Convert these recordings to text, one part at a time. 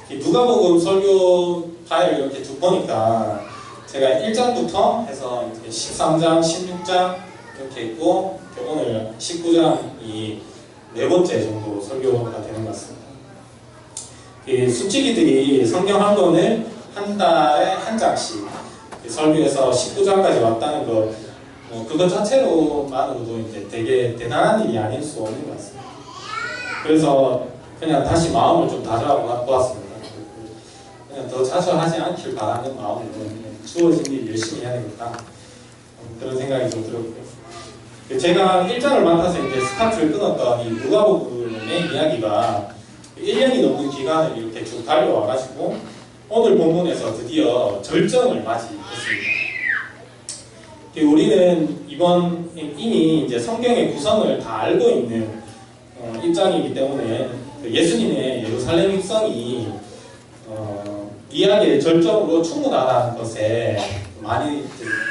누가복음 설교 파일을 이렇게 쭉 보니까 제가 1장부터 해서 13장, 16장 이렇게 있고 오늘 19장이 네 번째 정도 설교가 되는 것 같습니다. 숙지기들이 성경 한 권을 한 달에 한 장씩 설교해서 19장까지 왔다는 것, 그것 자체로만으로도 이제 되게 대단한 일이 아닐 수 없는 것 같습니다. 그래서 그냥 다시 마음을 좀 다잡아 보았습니다. 그냥 더 자주 하지 않길 바라는 마음으로 주어진 일 열심히 해야 되겠다, 그런 생각이 좀 들었고요. 제가 1장을 맡아서 이제 스타트를 끊었던 이 누가복음의 이야기가 1년이 넘는 기간을 이렇게 쭉 달려와가지고 오늘 본문에서 드디어 절정을 맞이했습니다. 우리는 이미 이제 성경의 구성을 다 알고 있는 입장이기 때문에 예수님의 예루살렘 입성이 이야기의 절정으로 충분하다는 것에 많이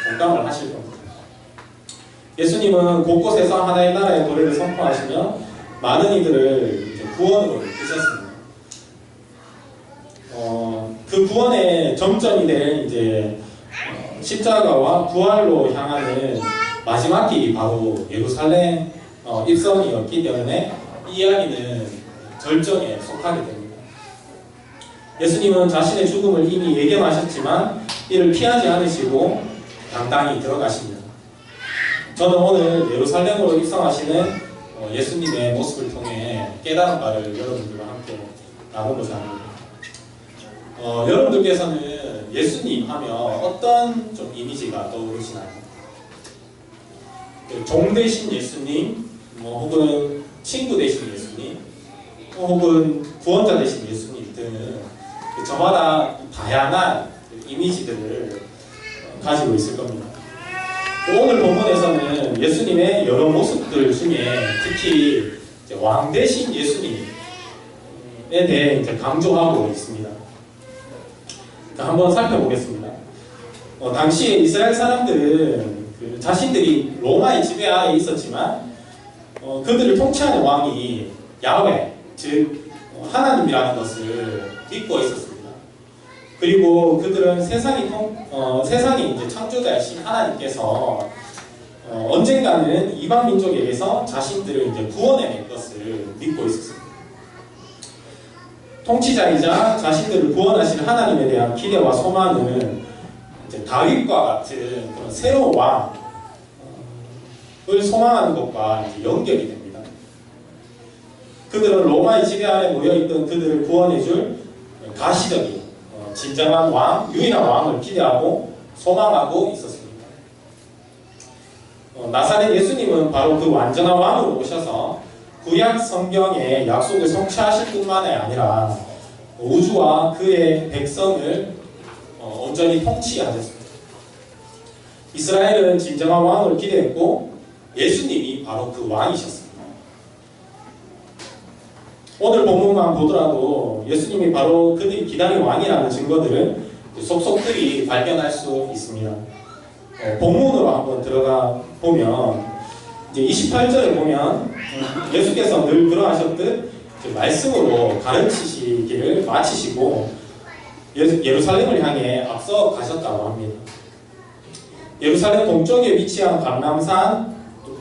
공감을 하실 겁니다. 예수님은 곳곳에서 하나의 나라의 도래를 선포하시며 많은 이들을 이제 구원으로 이끄셨습니다. 그 구원의 정점이 될 이제 십자가와 부활로 향하는 마지막 길이 바로 예루살렘 입성이었기 때문에 이 이야기는 절정에 속하게 됩니다. 예수님은 자신의 죽음을 이미 예견하셨지만 이를 피하지 않으시고 당당히 들어가십니다. 저는 오늘 예루살렘으로 입성하시는 예수님의 모습을 통해 깨달은 바를 여러분들과 함께 나누고자 합니다. 여러분들께서는 예수님 하면 어떤 좀 이미지가 떠오르시나요? 종 대신 예수님, 혹은 친구 대신 예수님, 혹은 구원자 대신 예수님 등 저마다 다양한 이미지들을 가지고 있을 겁니다. 오늘 본문에서는 예수님의 여러 모습들 중에 특히 왕 대신 예수님에 대해 강조하고 있습니다. 한번 살펴보겠습니다. 당시에 이스라엘 사람들은 자신들이 로마의 지배하에 있었지만 그들을 통치하는 왕이 야훼, 즉 하나님이라는 것을 믿고 있었습니다. 그리고 그들은 세상이 이제 창조자이신 하나님께서 언젠가는 이방 민족에게서 자신들을 이제 구원해낼 것을 믿고 있었습니다. 통치자이자 자신들을 구원하시는 하나님에 대한 기대와 소망은 이제 다윗과 같은 그런 새로운 왕을 소망하는 것과 이제 연결이 됩니다. 그들은 로마의 지배 아래 모여있던 그들을 구원해줄 가시적인 진정한 왕, 유일한 왕을 기대하고 소망하고 있었습니다. 나사렛 예수님은 바로 그 완전한 왕으로 오셔서 구약 성경의 약속을 성취하실 뿐만 아니라 우주와 그의 백성을 온전히 통치하셨습니다. 이스라엘은 진정한 왕을 기대했고 예수님이 바로 그 왕이셨습니다. 오늘 본문만 보더라도 예수님이 바로 그들이 기다린 왕이라는 증거들을 속속들이 발견할 수 있습니다. 본문으로 한번 들어가 보면 이제 28절에 보면 예수께서 늘 그러하셨듯 말씀으로 가르치시기를 마치시고 예루살렘을 향해 앞서 가셨다고 합니다. 예루살렘 동쪽에 위치한 감람산,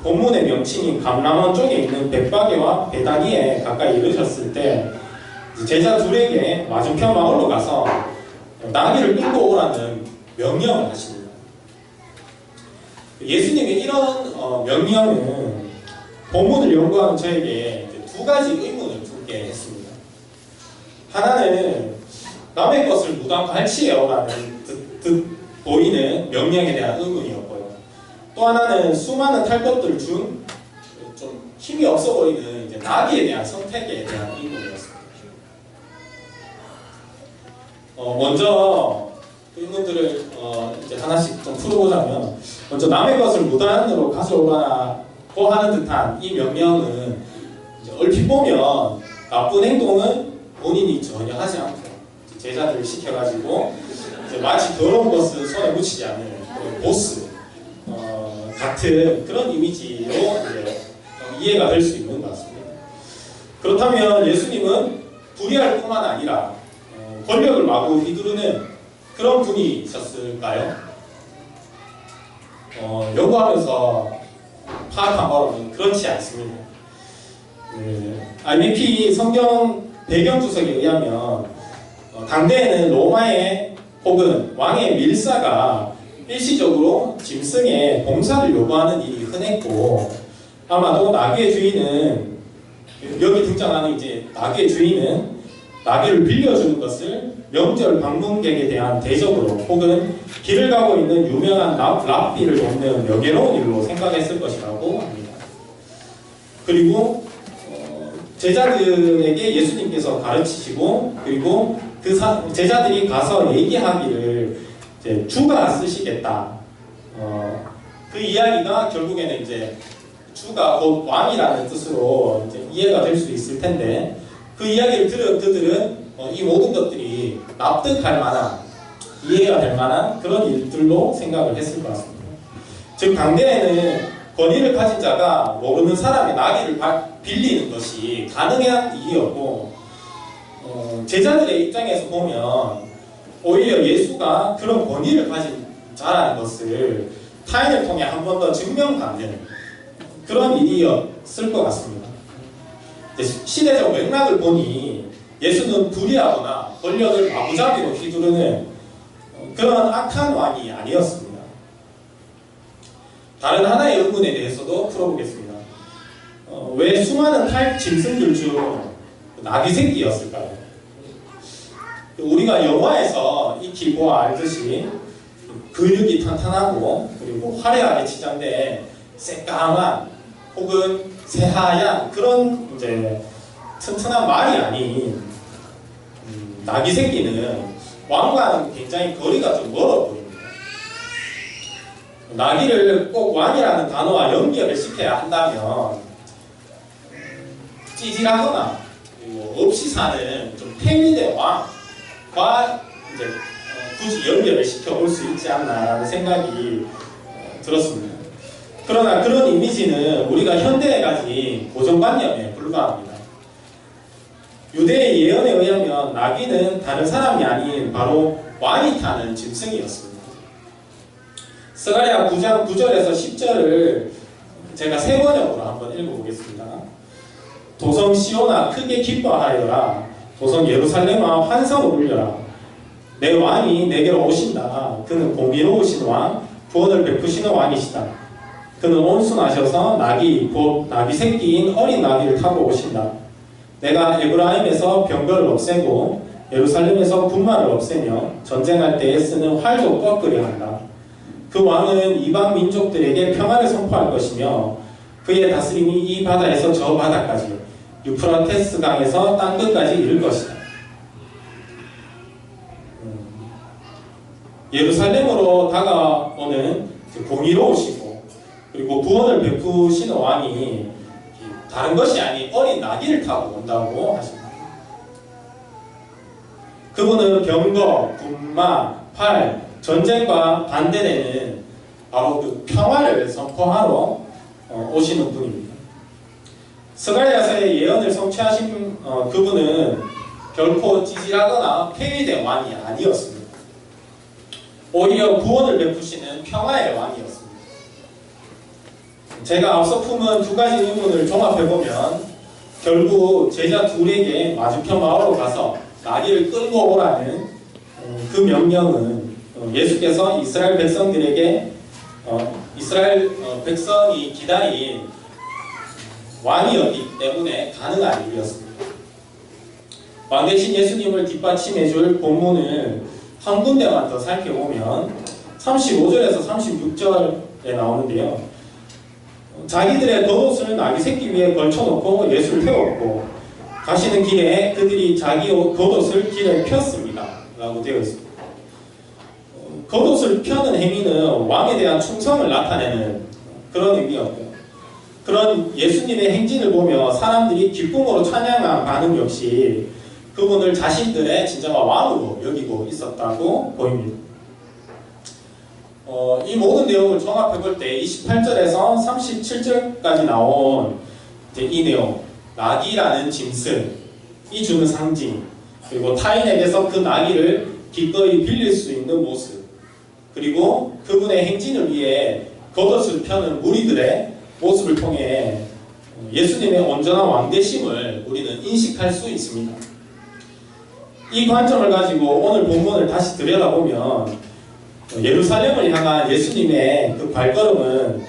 본문의 명칭인 감람원 쪽에 있는 벳바게와 베다니에 가까이 이르셨을 때 제자 둘에게 맞은편 마을로 가서 나귀를 끌고 오라는 명령을 하십니다. 예수님의 이런 명령은 본문을 연구하는 저에게 두 가지 의문을 품게 했습니다. 하나는 남의 것을 무단 갈취해오라는 듯 보이는 명령에 대한 의문이었고요. 또 하나는 수많은 탈 것들 중 좀 힘이 없어 보이는 이제 나귀에 대한 선택에 대한 의문이었습니다. 먼저 의문들을 이제 하나씩 좀 풀어보자면, 먼저 남의 것을 무단으로 가져오라고 하는 듯한 이 명령은 이제 얼핏 보면 나쁜 행동은 본인이 전혀 하지 않고 제자들을 시켜가지고 이제 마치 더러운 것을 손에 묻히지 않는 보스 같은 그런 이미지로 이제 이해가 될 수 있는 것 같습니다. 그렇다면 예수님은 불의할 뿐만 아니라 권력을 마구 휘두르는 그런 분이 있었을까요? 연구하면서 파악한 바로는 그렇지 않습니다. IBP 성경 배경 주석에 의하면 당대에는 로마의 혹은 왕의 밀사가 일시적으로 짐승의 봉사를 요구하는 일이 흔했고, 아마도 나귀의 주인은, 여기 등장하는 이제 나귀의 주인은 나귀를 빌려주는 것을 명절 방문객에 대한 대접으로 혹은 길을 가고 있는 유명한 랍비를 돕는 명예로운 일로 생각했을 것이라고 합니다. 그리고 제자들에게 예수님께서 가르치시고, 그리고 그 제자들이 가서 얘기하기를 이제 주가 쓰시겠다. 그 이야기가 결국에는 이제 주가 곧 왕이라는 뜻으로 이제 이해가 될 수 있을 텐데, 그 이야기를 들은 그들은 이 모든 것들이 납득할 만한, 이해가 될 만한 그런 일들로 생각을 했을 것 같습니다. 즉 당대에는 권위를 가진 자가 모르는 사람의 나귀를 빌리는 것이 가능한 일이었고, 제자들의 입장에서 보면 오히려 예수가 그런 권위를 가진 자라는 것을 타인을 통해 한 번 더 증명받는 그런 일이었을 것 같습니다. 시대적 맥락을 보니 예수는 불의하거나 권력을 마구잡이로 휘두르는 그런 악한 왕이 아니었습니다. 다른 하나의 의문에 대해서도 풀어보겠습니다. 왜 수많은 짐승들 중 나귀 새끼였을까요? 우리가 영화에서 익히 보아 알듯이 근육이 탄탄하고 그리고 화려하게 치장된 새까만 혹은 새하얀 그런 이제 튼튼한 말이 아닌 나귀 새끼는 왕과는 굉장히 거리가 좀 멀어 보입니다. 나귀를 꼭 왕이라는 단어와 연결을 시켜야 한다면 찌질하거나 그리고 없이 사는 좀 폐위된 왕과 이제 굳이 연결을 시켜볼 수 있지 않나라는 생각이 들었습니다. 그러나 그런 이미지는 우리가 현대에 가진 고정관념에 불과합니다. 유대의 예언에 의하면 나귀는 다른 사람이 아닌 바로 왕이 타는 짐승이었습니다. 스가랴 9장 9절에서 10절을 제가 세 번역으로 한번 읽어보겠습니다. 도성 시온아 크게 기뻐하여라. 도성 예루살렘아 환성을 울려라. 내 왕이 내게로 오신다. 그는 공의로우신 왕, 구원을 베푸시는 왕이시다. 그는 온순하셔서 나귀, 곧 나귀 새끼인 어린 나귀를 타고 오신다. 내가 에브라임에서 병거를 없애고 예루살렘에서 분마를 없애며 전쟁할 때에 쓰는 활도 꺾으려 한다. 그 왕은 이방 민족들에게 평화를 선포할 것이며 그의 다스림이 이 바다에서 저 바다까지 유프라테스 강에서 땅 끝까지 이를 것이다. 예루살렘으로 다가오는 공의로우시고 그리고 구원을 베푸시는 왕이 다른 것이 아닌 어린 나귀를 타고 온다고 하십니다. 그분은 병거, 군마, 활, 전쟁과 반대되는 바로 그 평화를 선포하러 오시는 분입니다. 스가랴서의 예언을 성취하신 그분은 결코 찌질하거나 폐위된 왕이 아니었습니다. 오히려 구원을 베푸시는 평화의 왕이었습니다. 제가 앞서 품은 두 가지 의문을 종합해보면 결국 제자 둘에게 마주편 마을로 가서 나귀를 끌고 오라는 그 명령은 예수께서 이스라엘 백성들에게 이스라엘 백성이 기다린 왕이었기 때문에 가능한 일이었습니다. 왕 대신 예수님을 뒷받침해줄 본문을 한 군데만 더 살펴보면 35절에서 36절에 나오는데요. 자기들의 겉옷을 나귀 새끼 위에 걸쳐놓고 예수를 태웠고 가시는 길에 그들이 자기 겉옷을 길에 폈습니다. 라고 되어 있습니다. 겉옷을 펴는 행위는 왕에 대한 충성을 나타내는 그런 의미였고요. 그런 예수님의 행진을 보며 사람들이 기쁨으로 찬양한 반응 역시 그분을 자신들의 진정한 왕으로 여기고 있었다고 보입니다. 이 모든 내용을 종합해 볼 때 28절에서 37절까지 나온 이 내용, 나귀라는 짐승이 주는 상징, 그리고 타인에게서 그 나귀를 기꺼이 빌릴 수 있는 모습, 그리고 그분의 행진을 위해 겉옷을 펴는 무리들의 모습을 통해 예수님의 온전한 왕되심을 우리는 인식할 수 있습니다. 이 관점을 가지고 오늘 본문을 다시 들여다보면 예루살렘을 향한 예수님의 그 발걸음은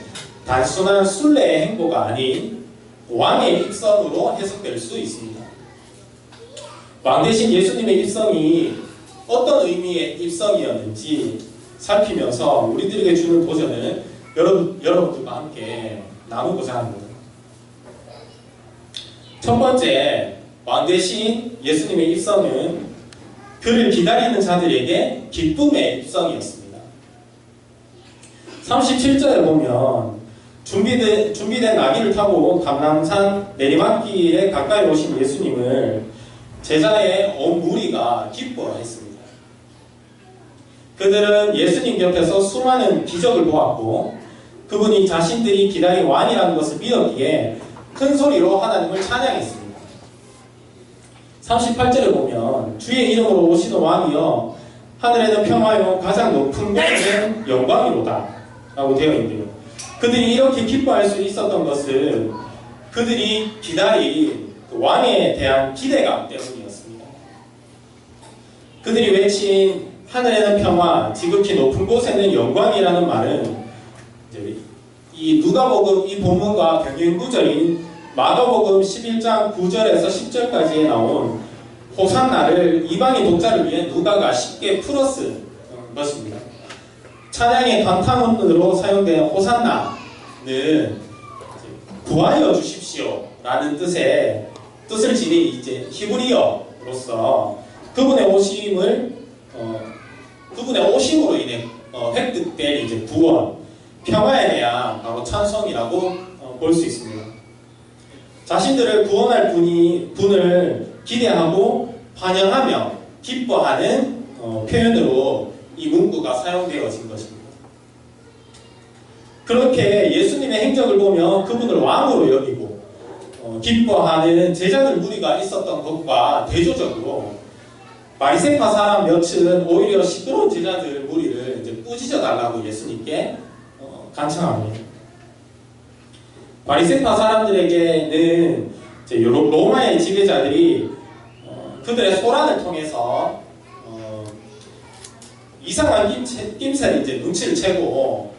단순한 순례의 행보가 아닌 왕의 입성으로 해석될 수 있습니다. 왕 대신 예수님의 입성이 어떤 의미의 입성이었는지 살피면서 우리들에게 주는 도전을 여러분들과 함께 나누고자 합니다. 첫 번째, 왕 대신 예수님의 입성은 그를 기다리는 자들에게 기쁨의 입성이었습니다. 37절에 보면 준비된 나귀를 타고 감람산 내리막길에 가까이 오신 예수님을 제자의 온 무리가 기뻐했습니다. 그들은 예수님 곁에서 수많은 기적을 보았고 그분이 자신들이 기다린 왕이라는 것을 믿었기에 큰 소리로 하나님을 찬양했습니다. 38절에 보면 주의 이름으로 오시는 왕이여 하늘에는 평화요 가장 높은 곳에는 영광이로다 라고 되어 있는데요. 그들이 이렇게 기뻐할 수 있었던 것은 그들이 기다린 그 왕에 대한 기대감 때문이었습니다. 그들이 외친 하늘에는 평화, 지극히 높은 곳에는 영광이라는 말은 이 누가복음 이 본문과 병행 구절인 마가복음 11장 9절에서 10절까지에 나온 호산나를 이방인 독자를 위해 누가가 쉽게 풀어쓴 것입니다. 찬양의 강탄원으로 사용된 호산나는 구하여 주십시오 라는 뜻을 지닌 이제 히브리어로서 그분의 오심으로 인해 획득된 이제 구원, 평화에 대한 바로 찬송이라고 볼 수 있습니다. 자신들을 구원할 분을 기대하고 환영하며 기뻐하는 표현으로 이 문구가 사용되어진 것입니다. 그렇게 예수님의 행적을 보며 그분을 왕으로 여기고 기뻐하는 제자들 무리가 있었던 것과 대조적으로 바리새파 사람 몇은 오히려 시끄러운 제자들 무리를 이제 꾸짖어 달라고 예수님께 간청합니다. 바리새파 사람들에게는 이제 로마의 지배자들이 그들의 소란을 통해서 이상한 낌새를 이제 눈치를 채고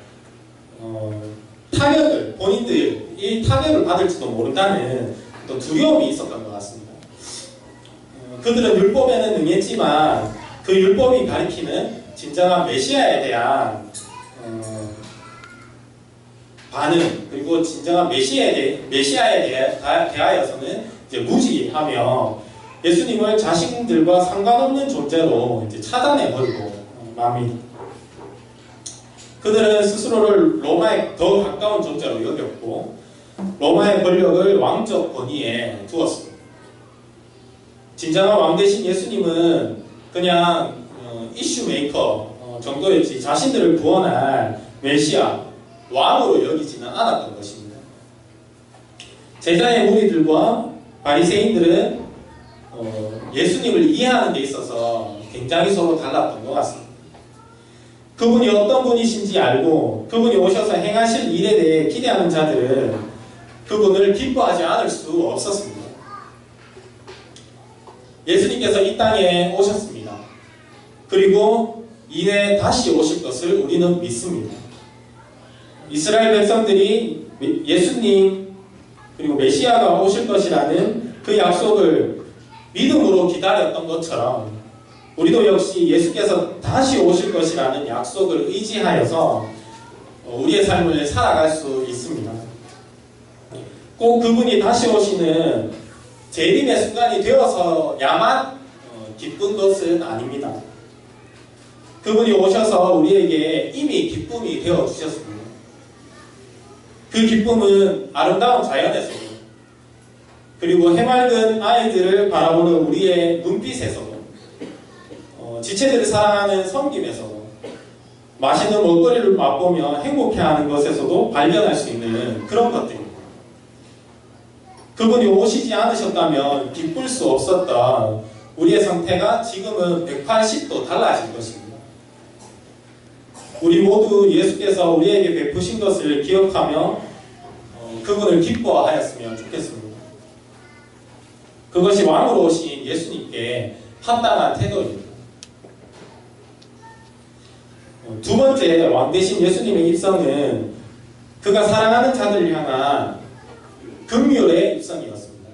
본인들이 타격을 받을지도 모른다는 또 두려움이 있었던 것 같습니다. 그들은 율법에는 능했지만 그 율법이 가리키는 진정한 메시아에 대한 반응, 그리고 진정한 메시아에 대하여서는 이제 무지하며 예수님을 자신들과 상관없는 존재로 이제 차단해버리고 맙니다. 그들은 스스로를 로마에 더 가까운 존재로 여겼고 로마의 권력을 왕적 권위에 두었습니다. 진정한 왕 대신 예수님은 그냥 이슈 메이커 정도였지 자신들을 구원할 메시아, 왕으로 여기지는 않았던 것입니다. 제자의 무리들과 바리새인들은 예수님을 이해하는 데 있어서 굉장히 서로 달랐던 것 같습니다. 그분이 어떤 분이신지 알고 그분이 오셔서 행하실 일에 대해 기대하는 자들은 그분을 기뻐하지 않을 수 없었습니다. 예수님께서 이 땅에 오셨습니다. 그리고 이내 다시 오실 것을 우리는 믿습니다. 이스라엘 백성들이 예수님 그리고 메시아가 오실 것이라는 그 약속을 믿음으로 기다렸던 것처럼 우리도 역시 예수께서 다시 오실 것이라는 약속을 의지하여서 우리의 삶을 살아갈 수 있습니다. 꼭 그분이 다시 오시는 재림의 순간이 되어서야만 기쁜 것은 아닙니다. 그분이 오셔서 우리에게 이미 기쁨이 되어주셨습니다. 그 기쁨은 아름다운 자연에서도 그리고 해맑은 아이들을 바라보는 우리의 눈빛에서도 지체들을 사랑하는 섬김에서도 맛있는 먹거리를 맛보며 행복해하는 것에서도 발견할 수 있는 그런 것들입니다. 그분이 오시지 않으셨다면 기쁠 수 없었던 우리의 상태가 지금은 180도 달라질 것입니다. 우리 모두 예수께서 우리에게 베푸신 것을 기억하며 그분을 기뻐하였으면 좋겠습니다. 그것이 왕으로 오신 예수님께 합당한 태도입니다. 두 번째, 왕 대신 예수님의 입성은 그가 사랑하는 자들을 향한 긍휼의 입성이었습니다.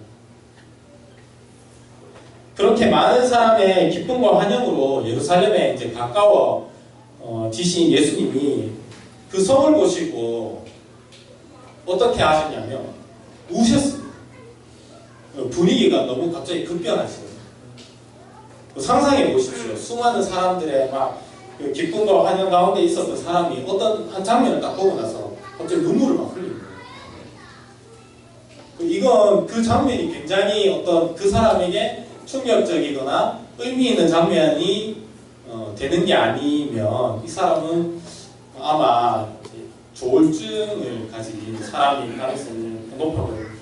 그렇게 많은 사람의 기쁨과 환영으로 예루살렘에 이제 가까워 지신 예수님이 그 성을 보시고 어떻게 하셨냐면 우셨습니다. 분위기가 너무 갑자기 급변하시거든요. 상상해 보십시오. 수많은 사람들의 막 기쁨과 환영 가운데 있었던 사람이 어떤 한 장면을 딱 보고 나서 갑자기 눈물을 막 흘리는 거예요. 이건 그 장면이 굉장히 어떤 그 사람에게 충격적이거나 의미 있는 장면이 되는 게 아니면 이 사람은 아마 조울증을 가진 사람일 가능성이 높아요.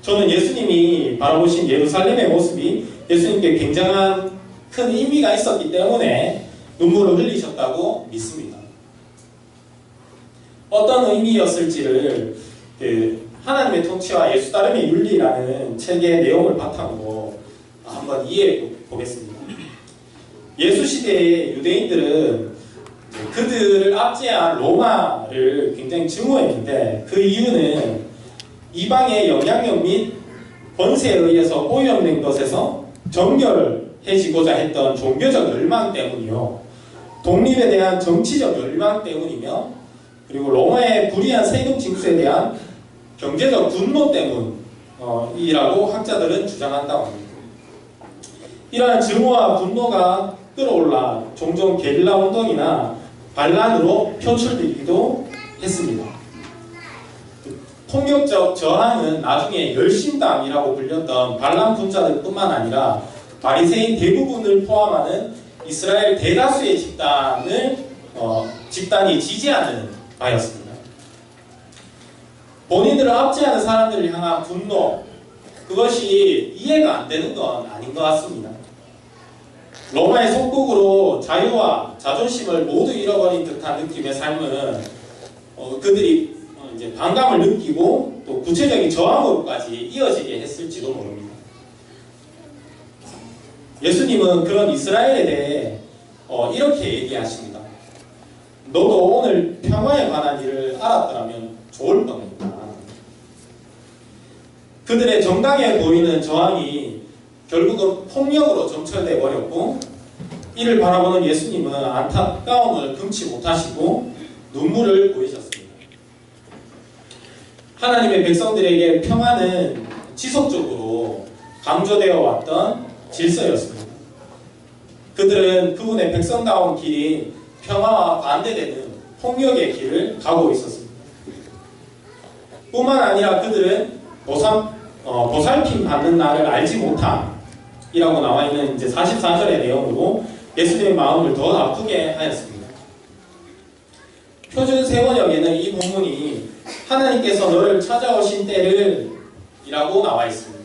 저는 예수님이 바라보신 예루살렘의 모습이 예수님께 굉장한 큰 의미가 있었기 때문에 눈물을 흘리셨다고 믿습니다. 어떤 의미였을지를 하나님의 통치와 예수 따름의 윤리라는 책의 내용을 바탕으로 한번 이해해 보겠습니다. 예수 시대의 유대인들은 그들을 압제한 로마를 굉장히 증오했는데 그 이유는 이방의 영향력 및 권세에 의해서 오염된 것에서 정결해지고자 했던 종교적 열망 때문이요, 독립에 대한 정치적 열망 때문이며, 그리고 로마의 불이한 세금 징수에 대한 경제적 분노 때문이라고 학자들은 주장한다고 합니다. 이러한 증오와 분노가 끌어올라 종종 게릴라 운동이나 반란으로 표출되기도 했습니다. 폭력적 저항은 나중에 열심당이라고 불렸던 반란 분자들 뿐만 아니라 바리새인 대부분을 포함하는 이스라엘 대다수의 집단이 지지하는 바였습니다. 본인들을 압제하는 사람들을 향한 분노, 그것이 이해가 안 되는 건 아닌 것 같습니다. 로마의 속국으로 자유와 자존심을 모두 잃어버린 듯한 느낌의 삶은 그들이 이제 반감을 느끼고 또 구체적인 저항으로까지 이어지게 했을지도 모릅니다. 예수님은 그런 이스라엘에 대해 이렇게 얘기하십니다. 너도 오늘 평화에 관한 일을 알았더라면 좋을 뻔했다. 그들의 정당해 보이는 저항이 결국은 폭력으로 점철돼 버렸고, 이를 바라보는 예수님은 안타까움을 금치 못하시고 눈물을 보이셨습니다. 하나님의 백성들에게 평화는 지속적으로 강조되어 왔던 질서였습니다. 그들은 그분의 백성다운 길인 평화와 반대되는 폭력의 길을 가고 있었습니다. 뿐만 아니라 그들은 보살핌 받는 날을 알지 못함이라고 나와 있는 이제 44절의 내용으로 예수님의 마음을 더 아프게 하였습니다. 표준 세번역에는 이 본문이 하나님께서 너를 찾아오신 때를 이라고 나와 있습니다.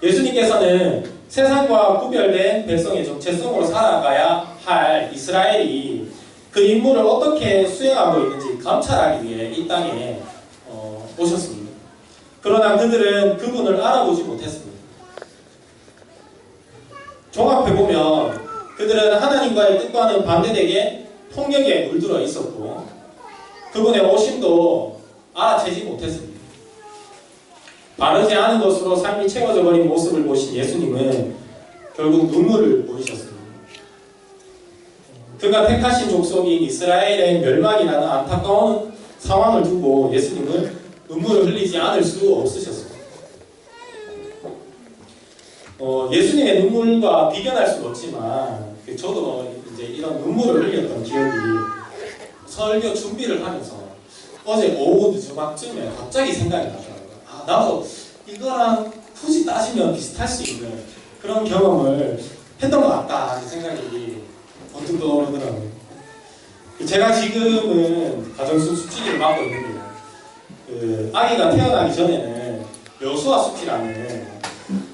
예수님께서는 세상과 구별된 백성의 정체성으로 살아가야 할 이스라엘이 그 임무를 어떻게 수행하고 있는지 감찰하기 위해 이 땅에 오셨습니다. 그러나 그들은 그분을 알아보지 못했습니다. 종합해보면 그들은 하나님과의 뜻과는 반대되게 폭력에 물들어 있었고 그분의 오심도 알아채지 못했습니다. 바르지 않은 것으로 삶이 채워져 버린 모습을 보신 예수님은 결국 눈물을 보이셨습니다. 그가 택하신 족속인 이스라엘의 멸망이라는 안타까운 상황을 두고 예수님은 눈물을 흘리지 않을 수 없으셨습니다. 예수님의 눈물과 비견할 수는 없지만 저도 이제 이런 눈물을 흘렸던 기억이 설교 준비를 하면서 어제 오후 늦은밤쯤에 갑자기 생각이 나더라고요. 나도 이거랑 굳이 따지면 비슷할 수 있는 그런 경험을 했던 것 같다 하는 생각이 번뜩 떠오르더라고요. 제가 지금은 가정수 수치기를 맡고 있는데요. 아기가 태어나기 전에는 여수와 수치라는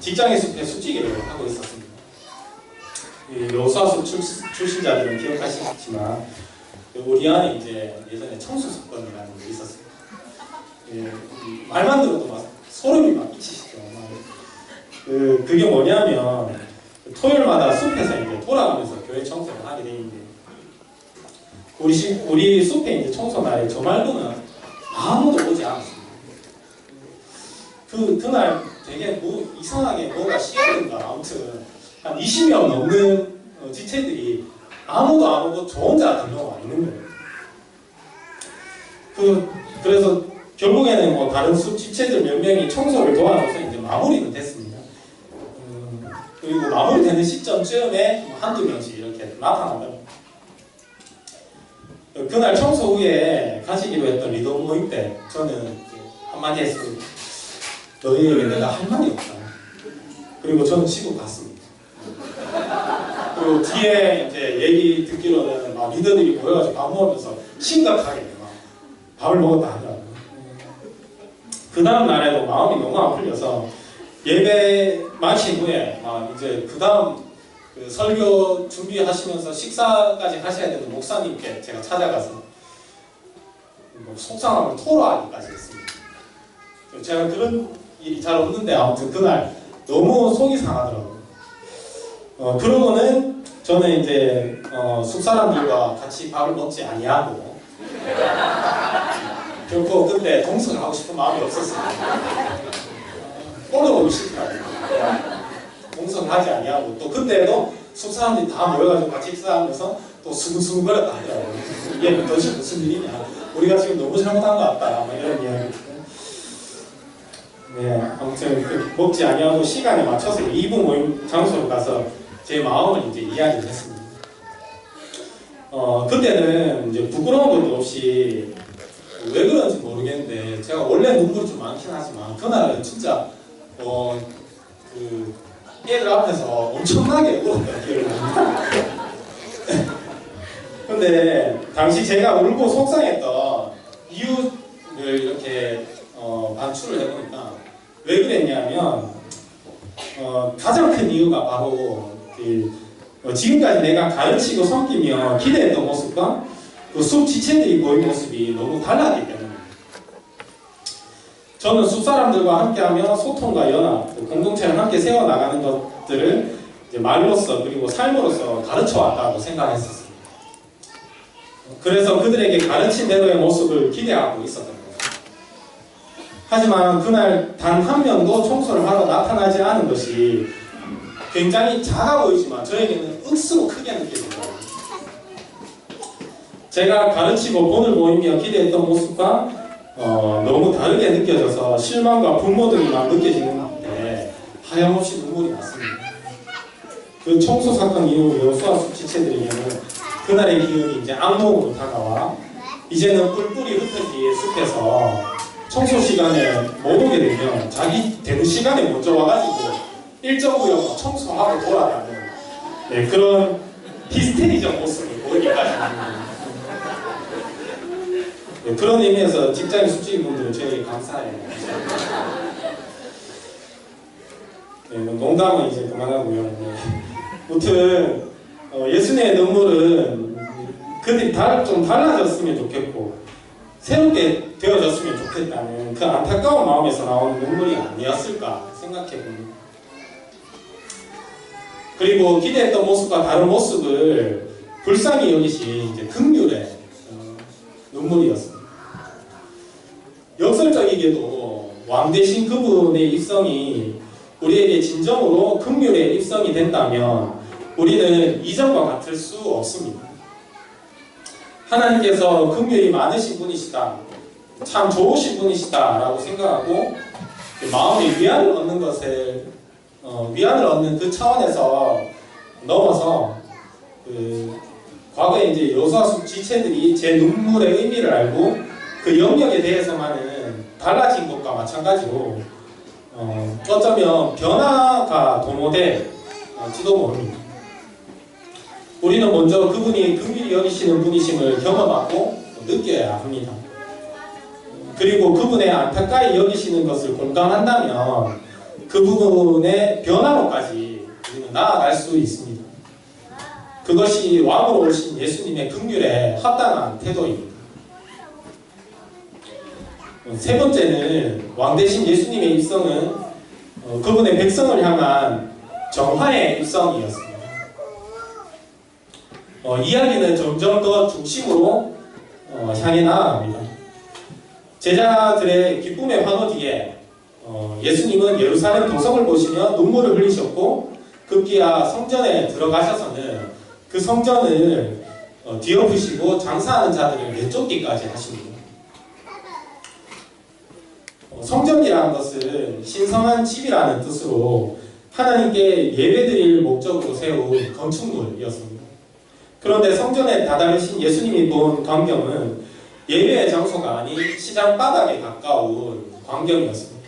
직장의 숲에 숲지기를 하고 있었습니다. 여수와숲 출신자들은 기억하시겠지만 우리 안에 이제 예전에 청수 사건이라는 게 있었어요. 말만 들어도 막 소름이 막 끼치시죠. 그게 뭐냐면 토요일마다 숲에서 이제 돌아가면서 교회 청소를 하게 되는데 우리 숲에 이제 청소 날에 저 말고는 아무도 오지 않았습니다. 그날 되게 이상하게 뭐가 씨앗인가 아무튼 한 20명 넘는 지체들이 아무도 안 오고 저 혼자 달려와 있는 거예요. 그래서 결국에는 뭐 다른 숲 지체들 몇 명이 청소를 도와줘서 이제 마무리는 됐습니다. 그리고 마무리되는 시점쯤에 한두 명씩 이렇게 나타나면 그날 청소 후에 가시기로 했던 리더 모임 때 저는 한마디 했습니다. 너희에게 내가 할 말이 없다. 그리고 저는 치고 갔습니다. 그리고 뒤에 이제 얘기 듣기로는 막 리더들이 모여가지고 밥 먹으면서 심각하게 막 밥을 먹었다 하더라고요. 그 다음 날에도 마음이 너무 안 풀려서 예배 마친 후에 이제 그 다음 설교 준비하시면서 식사까지 하셔야 되는 목사님께 제가 찾아가서 속상함을 토로하기까지 했습니다. 제가 그런 일이 잘 없는데 아무튼 그날 너무 속이 상하더라고요. 그러고는 저는 이제 숲 사람들과 같이 밥을 먹지 아니하고 결코 그때 동성을 하고 싶은 마음이 없었습니다. 꼴로 보기 싫더라고요. 동성을 하지 아니하고 또 그때도 숲 사람들이 다 모여가지고 같이 식사하면서 또 수근수근거렸다 하더라고요. 이게 도대체 무슨 일이냐? 우리가 지금 너무 잘못한 것 같다. 뭐 이런 이야기. 네, 아무튼 먹지 아니하고 시간에 맞춰서 2부 모임 장소로 가서 제 마음을 이제 이야기를 했습니다. 그때는 이제 부끄러운 것도 없이 왜 그런지 모르겠는데 제가 원래 눈물이 좀 많긴 하지만 그날은 진짜 애들 앞에서 엄청나게 울었던 기억이 납니다. 근데 당시 제가 울고 속상했던 이유를 이렇게 반출을 해보니까 왜 그랬냐면 가장 큰 이유가 바로 지금까지 내가 가르치고 섬기며 기대했던 모습과 그 숲 지체들이 보인 모습이 너무 달랐기 때문입니다. 저는 숲 사람들과 함께하며 소통과 연합, 공동체를 함께 세워나가는 것들을 이제 말로써 그리고 삶으로써 가르쳐왔다고 생각했었습니다. 그래서 그들에게 가르친 대로의 모습을 기대하고 있었던 거죠. 하지만 그날 단 한 명도 청소를 하러 나타나지 않은 것이 굉장히 작아 보이지만 저에게는 억수로 크게 느껴지더라고요. 제가 가르치고 본을 보이며 기대했던 모습과 너무 다르게 느껴져서 실망과 분노등이 막 느껴지는데 하염없이 눈물이 났습니다. 그 청소 사건 이후로 여수와 숲 지체들에게는 그날의 기억이 이제 악몽으로 다가와 이제는 뿔뿔이 흩어진 숲에서 청소 시간에 못 오게 되면 자기 되는 시간에 먼저 와가지고 일정 구역 청소하고 돌아가는 그런 히스테리적 모습을 보이기까지 합니다. 그런 의미에서 직장인 숲지기분들은 저에게 감사해요. 농담은 이제 그만하고요. 아무튼 예수님의 눈물은 그들이 좀 달라졌으면 좋겠고 새롭게 되어졌으면 좋겠다는 그 안타까운 마음에서 나오는 눈물이 아니었을까 생각해봅니다. 그리고 기대했던 모습과 다른 모습을 불쌍히 여기신 이제 긍휼의 눈물이었습니다. 역설적이게도 왕 대신 그분의 입성이 우리에게 진정으로 긍휼의 입성이 된다면 우리는 이전과 같을 수 없습니다. 하나님께서 긍휼이 많으신 분이시다, 참 좋으신 분이시다 라고 생각하고 마음의 위안을 얻는 것을 위안을 얻는 그 차원에서 넘어서 과거에 이제 여수와 숲 지체들이 제 눈물의 의미를 알고 그 영역에 대해서만은 달라진 것과 마찬가지로 어쩌면 변화가 도모될지도 모릅니다. 우리는 먼저 그분이 긍휼히 여기시는 분이심을 경험하고 느껴야 합니다. 그리고 그분의 안타까이 여기시는 것을 공감한다면 그 부분의 변화로까지 우리는 나아갈 수 있습니다. 그것이 왕으로 오신 예수님의 긍휼에 합당한 태도입니다. 세 번째는 왕 대신 예수님의 입성은 그분의 백성을 향한 정화의 입성이었습니다. 이야기는 점점 더 중심으로 향해 나아갑니다. 제자들의 기쁨의 환호 뒤에 예수님은 예루살렘 도성을 보시며 눈물을 흘리셨고 급기야 성전에 들어가셔서는 그 성전을 뒤엎으시고 장사하는 자들을 내쫓기까지 하십니다. 성전이라는 것은 신성한 집이라는 뜻으로 하나님께 예배드릴 목적으로 세운 건축물이었습니다. 그런데 성전에 다다르신 예수님이 본 광경은 예배의 장소가 아닌 시장 바닥에 가까운 광경이었습니다.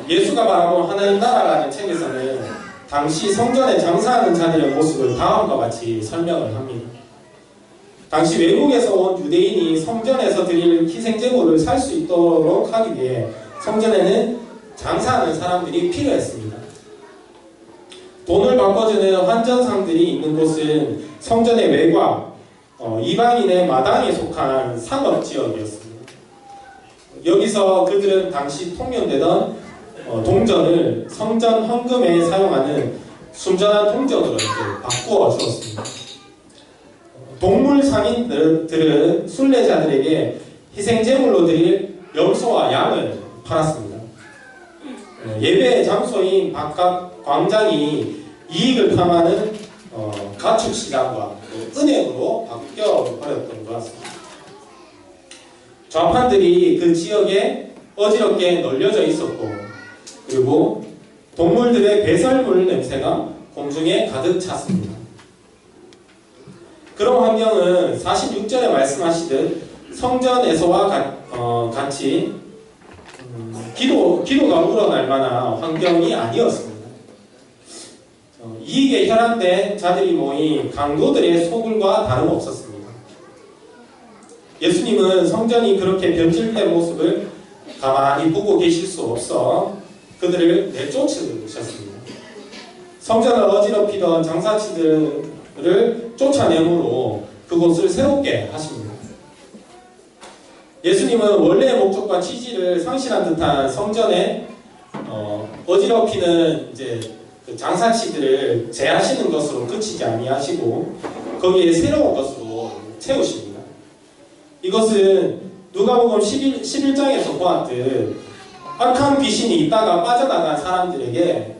예수가 바라본 하나님 나라라는 책에서는 당시 성전에 장사하는 자들의 모습을 다음과 같이 설명을 합니다. 당시 외국에서 온 유대인이 성전에서 드릴 희생제물을 살 수 있도록 하기 위해 성전에는 장사하는 사람들이 필요했습니다. 돈을 바꿔주는 환전상들이 있는 곳은 성전의 외곽, 이방인의 마당에 속한 상업지역이었습니다. 여기서 그들은 당시 통용되던 동전을 성전 헌금에 사용하는 순전한 동전으로 이렇게 바꾸어 주었습니다. 동물 상인들은 순례자들에게 희생제물로 드릴 염소와 양을 팔았습니다. 예배 장소인 바깥 광장이 이익을 탐하는 가축시장과 은행으로 바뀌어버렸던 것 같습니다. 좌판들이 그 지역에 어지럽게 널려져 있었고 그리고 동물들의 배설물 냄새가 공중에 가득 찼습니다. 그런 환경은 46절에 말씀하시듯 성전에서와 같이 기도가 우러날 만한 환경이 아니었습니다. 이익에 혈안된 자들이 모인 강도들의 소굴과 다름없었습니다. 예수님은 성전이 그렇게 변질된 모습을 가만히 보고 계실 수 없어 그들을 내쫓으셨습니다. 성전을 어지럽히던 장사치들을 쫓아내므로 그곳을 새롭게 하십니다. 예수님은 원래의 목적과 취지를 상실한 듯한 성전에 어지럽히는 이제 그 장사치들을 제하시는 것으로 그치지 아니하시고 거기에 새로운 것으로 채우십니다. 이것은 누가복음 11장에서 보았듯 악한 귀신이 있다가 빠져나간 사람들에게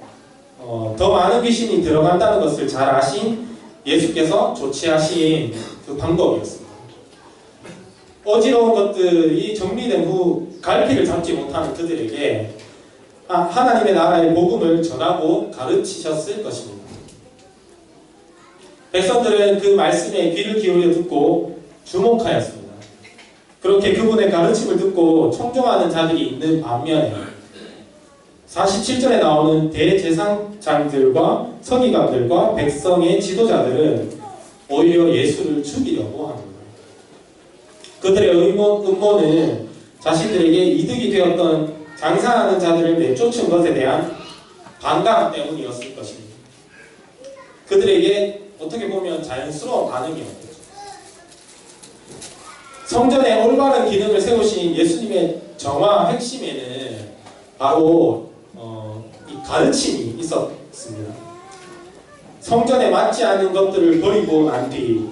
더 많은 귀신이 들어간다는 것을 잘 아신 예수께서 조치하신 그 방법이었습니다. 어지러운 것들이 정리된 후 갈피를 잡지 못하는 그들에게 하나님의 나라의 복음을 전하고 가르치셨을 것입니다. 백성들은 그 말씀에 귀를 기울여 듣고 주목하였습니다. 그렇게 그분의 가르침을 듣고 청종하는 자들이 있는 반면에 47절에 나오는 대제사장들과 서기관들과 백성의 지도자들은 오히려 예수를 죽이려고 합니다. 그들의 음모는 자신들에게 이득이 되었던 장사하는 자들을 내쫓은 것에 대한 반감 때문이었을 것입니다. 그들에게 어떻게 보면 자연스러운 반응이었죠. 성전의 올바른 기능을 세우신 예수님의 정화 핵심에는 바로 이 가르침이 있었습니다. 성전에 맞지 않은 것들을 버리고 난 뒤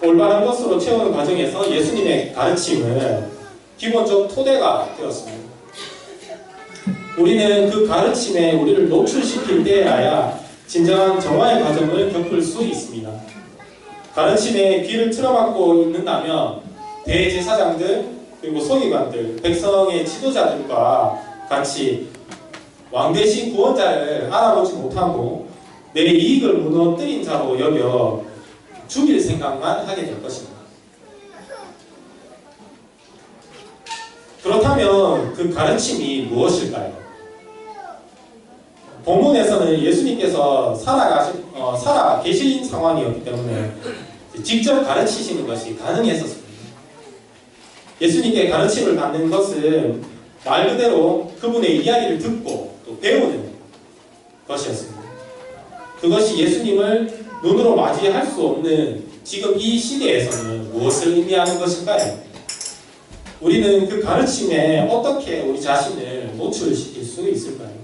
올바른 것으로 채우는 과정에서 예수님의 가르침은 기본적 토대가 되었습니다. 우리는 그 가르침에 우리를 노출시킬 때에야 진정한 정화의 과정을 겪을 수 있습니다. 가르침에 귀를 틀어막고 있는다면 대제사장들 그리고 서기관들, 백성의 지도자들과 같이 왕 대신 구원자를 알아보지 못하고 내 이익을 무너뜨린 자로 여겨 죽일 생각만 하게 될 것입니다. 그렇다면 그 가르침이 무엇일까요? 본문에서는 예수님께서 살아 계신 상황이었기 때문에 직접 가르치시는 것이 가능했었습니다. 예수님께 가르침을 받는 것은 말 그대로 그분의 이야기를 듣고 또 배우는 것이었습니다. 그것이 예수님을 눈으로 맞이할 수 없는 지금 이 시대에서는 무엇을 의미하는 것일까요? 우리는 그 가르침에 어떻게 우리 자신을 노출시킬 수 있을까요?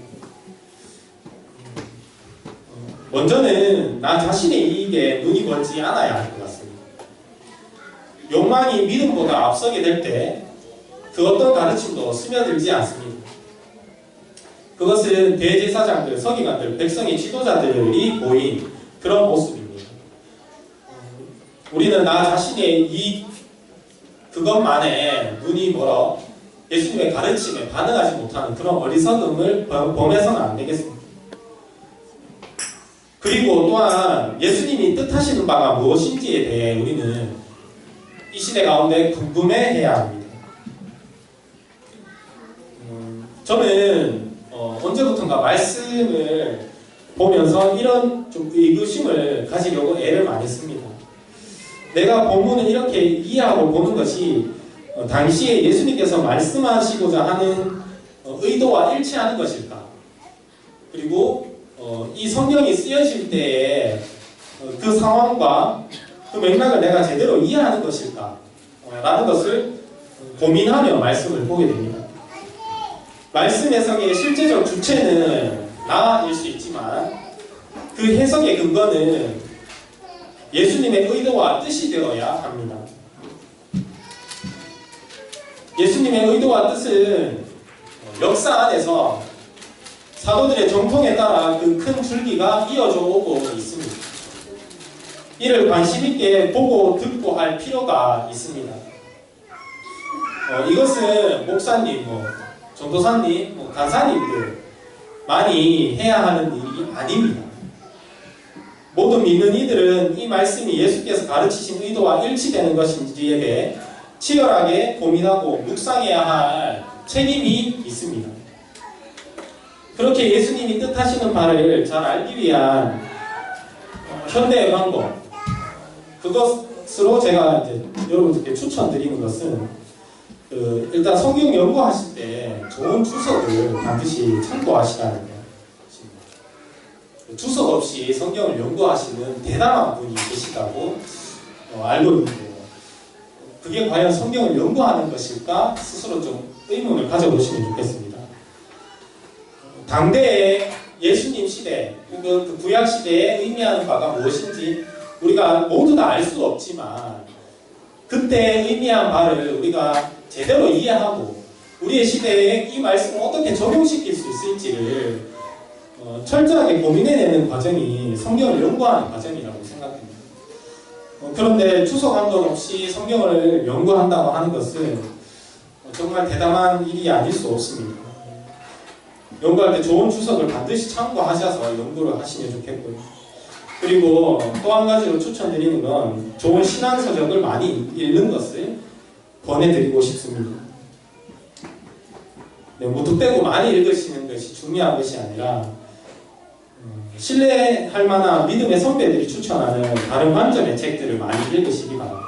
먼저는 나 자신의 이익에 눈이 멀지 않아야 할 것 같습니다. 욕망이 믿음보다 앞서게 될 때 그 어떤 가르침도 스며들지 않습니다. 그것은 대제사장들, 서기관들, 백성의 지도자들이 보인 그런 모습입니다. 우리는 나 자신의 이익 그것만에 눈이 멀어 예수님의 가르침에 반응하지 못하는 그런 어리석음을 범해서는 안 되겠습니다. 그리고 또한 예수님이 뜻하시는 바가 무엇인지에 대해 우리는 이 시대 가운데 궁금해해야 합니다. 저는 언제부턴가 말씀을 보면서 이런 좀 의구심을 가지려고 애를 많이 씁니다. 내가 본문을 이렇게 이해하고 보는 것이 당시에 예수님께서 말씀하시고자 하는 의도와 일치하는 것일까? 그리고 이 성경이 쓰여질 때에 그 상황과 그 맥락을 내가 제대로 이해하는 것일까? 라는 것을 고민하며 말씀을 보게 됩니다. 말씀 해석의 실제적 주체는 나일 수 있지만 그 해석의 근거는 예수님의 의도와 뜻이 되어야 합니다. 예수님의 의도와 뜻은 역사 안에서 사도들의 정통에 따라 그 큰 줄기가 이어져 오고 있습니다. 이를 관심 있게 보고 듣고 할 필요가 있습니다. 이것은 목사님, 전도사님, 간사님들 많이 해야 하는 일이 아닙니다. 모든 믿는 이들은 이 말씀이 예수께서 가르치신 의도와 일치되는 것인지에 대해 치열하게 고민하고 묵상해야 할 책임이 있습니다. 그렇게 예수님이 뜻하시는 바를 잘 알기 위한 현대의 방법, 그것으로 제가 이제 여러분들께 추천드리는 것은 일단 성경 연구하실 때 좋은 주석을 반드시 참고하시라는 것입니다. 주석 없이 성경을 연구하시는 대단한 분이 계시다고 알고 있는데요. 그게 과연 성경을 연구하는 것일까? 스스로 좀 의문을 가져보시면 좋겠습니다. 당대의 예수님 시대 혹은 그 구약 시대에 의미하는 바가 무엇인지 우리가 모두 다 알 수 없지만 그때 의미한 바를 우리가 제대로 이해하고 우리의 시대에 이 말씀을 어떻게 적용시킬 수 있을지를 철저하게 고민해내는 과정이 성경을 연구하는 과정이라고 생각합니다. 그런데 주석 한 번 없이 성경을 연구한다고 하는 것은 정말 대담한 일이 아닐 수 없습니다. 연구할 때 좋은 주석을 반드시 참고하셔서 연구를 하시면 좋겠고요. 그리고 또 한 가지로 추천드리는 건 좋은 신앙서적을 많이 읽는 것을 권해드리고 싶습니다. 무턱대고 많이 읽으시는 것이 중요한 것이 아니라 신뢰할 만한 믿음의 선배들이 추천하는 다른 관점의 책들을 많이 읽으시기 바랍니다.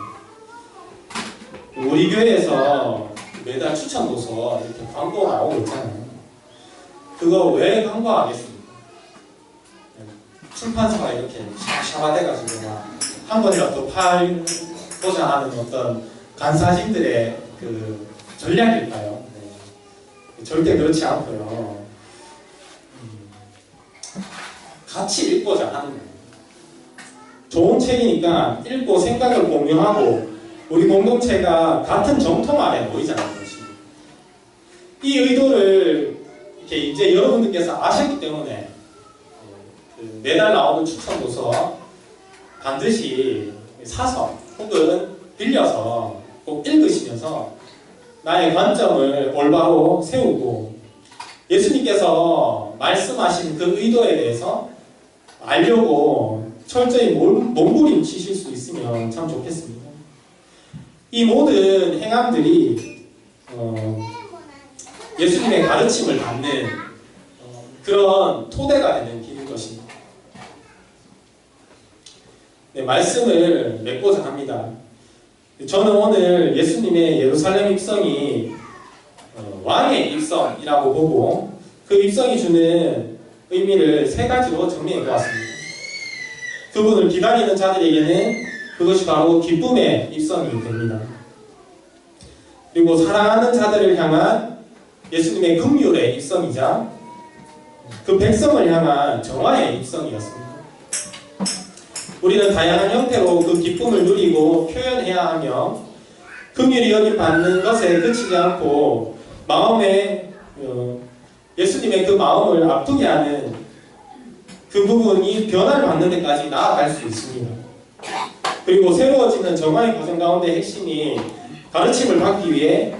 우리 교회에서 매달 추천 도서 이렇게 광고 나오고 있잖아요. 그거 왜 광고하겠습니까? 출판사가 이렇게 샤바돼가지고 한 번이라도 팔고자 하는 어떤 간사님들의 그 전략일까요? 네. 절대 그렇지 않고요. 같이 읽고자 하는 거예요. 좋은 책이니까 읽고 생각을 공유하고 우리 공동체가 같은 정통 아래 모이자는 것입니다. 이 의도를 이렇게 이제 여러분들께서 아셨기 때문에 매달 나오는 추천 도서 반드시 사서 혹은 빌려서 꼭 읽으시면서 나의 관점을 올바로 세우고 예수님께서 말씀하신 그 의도에 대해서 알려고 철저히 몸부림치실 수 있으면 참 좋겠습니다. 이 모든 행함들이 예수님의 가르침을 받는 그런 토대가 되는 길인 것입니다. 네, 말씀을 맺고자 합니다. 저는 오늘 예수님의 예루살렘 입성이 왕의 입성이라고 보고 그 입성이 주는 의미를 세 가지로 정리해 보았습니다. 그분을 기다리는 자들에게는 그것이 바로 기쁨의 입성이 됩니다. 그리고 사랑하는 자들을 향한 예수님의 긍휼의 입성이자 그 백성을 향한 정화의 입성이었습니다. 우리는 다양한 형태로 그 기쁨을 누리고 표현해야 하며 긍휼히 여김받는 것에 그치지 않고 마음에 예수님의 그 마음을 아프게 하는 그 부분이 변화를 받는 데까지 나아갈 수 있습니다. 그리고 새로워지는 정화의 과정 가운데 핵심이 가르침을 받기 위해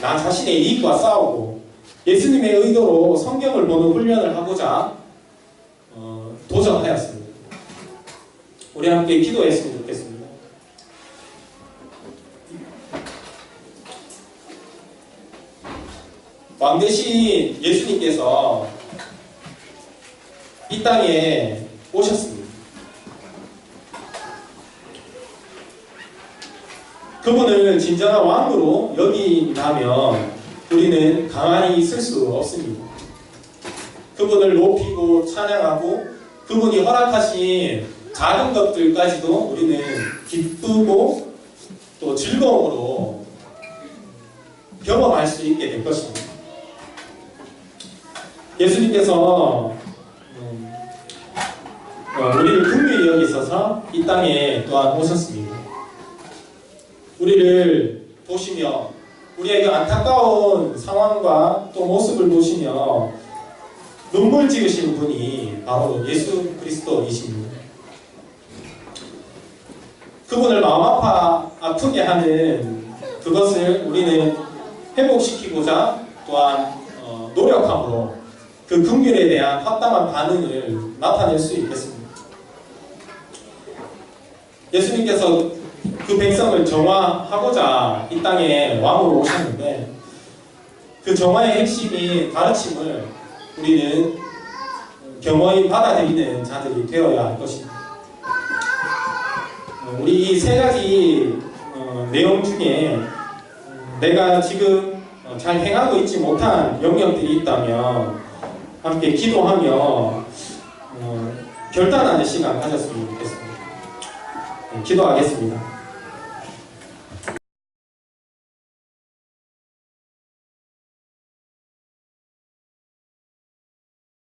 나 자신의 이익과 싸우고 예수님의 의도로 성경을 보는 훈련을 하고자 도전하였습니다. 우리 함께 기도했으면 좋겠습니다. 왕 대신 예수님께서 이 땅에 오셨습니다. 그분을 진정한 왕으로 여긴다면 우리는 가만히 있을 수 없습니다. 그분을 높이고 찬양하고 그분이 허락하신 작은 것들까지도 우리는 기쁘고 또 즐거움으로 경험할 수 있게 될 것입니다. 예수님께서 우리를 긍휼히 여기셔서 이 땅에 또한 오셨습니다. 우리를 보시며 우리의 그 안타까운 상황과 또 모습을 보시며 눈물 지으신 분이 바로 예수 그리스도이십니다. 그분을 마음 아프게 하는 그것을 우리는 회복시키고자 또한 노력함으로 그 긍휼에 대한 합당한 반응을 나타낼 수 있겠습니다. 예수님께서 그 백성을 정화하고자 이 땅에 왕으로 오셨는데 그 정화의 핵심인 가르침을 우리는 겸허히 받아들이는 자들이 되어야 할 것입니다. 우리 이 세 가지 내용 중에 내가 지금 잘 행하고 있지 못한 영역들이 있다면 함께 기도하며 결단하는 시간 가졌으면 좋겠습니다. 기도하겠습니다.